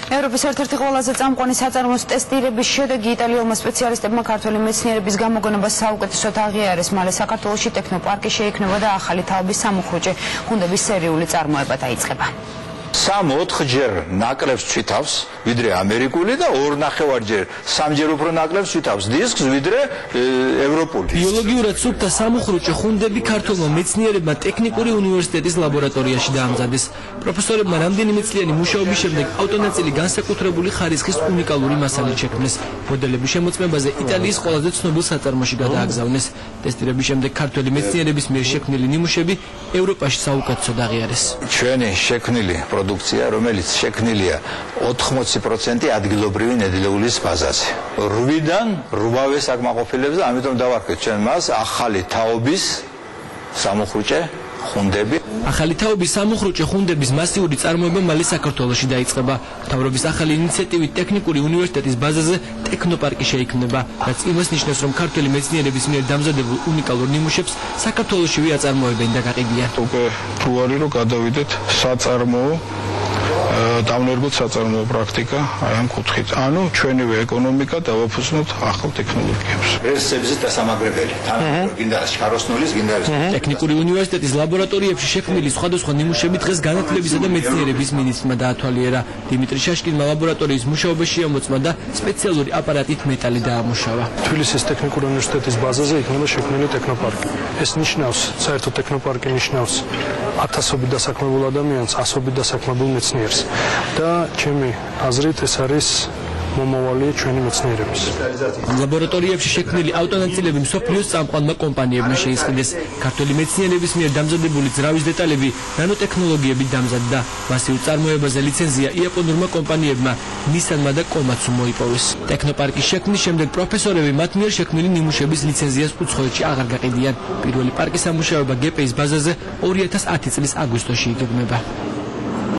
ევროპის ერთ-ერთი ყველაზე წამყვანი საწარმოს ტესტირების შედეგი იტალიელმა სპეციალისტებმა ქართველი მეცნიერების გამოგონებას საუკეთესოდ აღიარეს. მალე საქართველოში ტექნოპარკი შეიქმნება და ახალი თაობის სამუხრუჭე ხუნდების სერიული წარმოება დაიწყება. 3-4ჯერ ნაკლებს თვითავს, ვიდრე ამერიკული და 2.5ჯერ, 3ჯერ უფრო ნაკლებს თვითავს დისკს, ვიდრე ევროპული. ბიოლოგიურად სუფთა სამუხრუჭე ხუნდები ქართველმა მეცნიერებმა ტექნიკური უნივერსიტეტის ლაბორატორიაში დაამზადეს. პროფესორებმა რამდენიმე წლიანი მუშაობის შემდეგ ავტონაწილი განსაკუთრებული ხარისხის უნიკალური მასალით შექმნეს. მოდელების შემოწმებაზე იტალიის ყველაზე ცნობილ საწარმოში გადააგზავნეს. ტესტირების შემდეგ ქართველი მეცნიერების მიერ შექმნილი ნიმუშები ევროპაში საუკეთესოდ აღიარეს. ჩვენი შექმნილი პროდუქცია, რომელიც შექმნილია 80% ადგილობრივი ნედლეულის ბაზაზე. 8-დან 8-ვე საკმაყოფილებს და ამიტომ დავარქვით ჩვენ მას ახალი თაობის სამუხრუჭე ხუნდები. ახალი თაობის სამუხრუჭე ხუნდების მასიური წარმოება მალე საქართველოში დაიწყება. მთავრობის ახალი ინიციატივით ტექნიკური უნივერსიტეტის ბაზაზე ტექნოპარკი შეიქმნება, რაც იმას ნიშნავს, რომ ქართველი მეცნიერების მიერ დამზადებულ უნიკალურ ნიმუშებს საქართველოშივე აწარმოებენ და გაყიდიან. უკვე თუ არის რომ გადავიდეთ საწარმოო დამნერგოთ საწარმოო პრაქტიკა აი ამ კუთხით. ანუ ჩვენივე ეკონომიკა დავაფუძნოთ ახალ ტექნოლოგიებს. რესურსების დასამაგრებელი, თან გინდა შქაროსნულის, გინდა ტექნიკური უნივერსიტეტის ლაბორატორიებში შექმნილი სხვადასხვა ნიმუშები დღეს განათლებისა და მეცნიერების მინისტრმა დაათვალიერა. დიმიტრი შაშკინმა ლაბორატორიის მუშაობაში შეამოწმა და სპეციალური აპარატით მეტალი დაამუშავა. თბილისის ტექნიკური უნივერსიტეტის ბაზაზე იქნება შექმნილი ტექნოპარკი. ეს ნიშნავს, საერთოდ ტექნოპარკი ნიშნავს ათასობით დასაქმებულ ადამიანს, ასობით დასაქმებულ მეცნიერს. და ჩემი აზრით ეს არის მომავალი ჩვენი მეცნიერების. ლაბორატორიებში შექმნილი ავტონაწილები მსოფლიოს წამყვანმა კომპანიებმა შეისყიდეს. ქართველი მეცნიერების მიერ დამზადებული ძრავის დეტალები ნანოტექნოლოგიებით დამზადდა. მასიურ წარმოებაზე ლიცენზია იაპონურმა კომპანიებმა ნისანმა და კომაცუმ მოიპოვეს. ტექნოპარკის შექმნის შემდეგ პროფესორები მათ მიერ შექმნილი ნიმუშების ლიცენზიას უცხოეთში აღარ გაყიდიან. პირველი პარკის სამუშაოება გპ-ის ბაზაზე 2010 წლის აგვისტოში იგეგმება.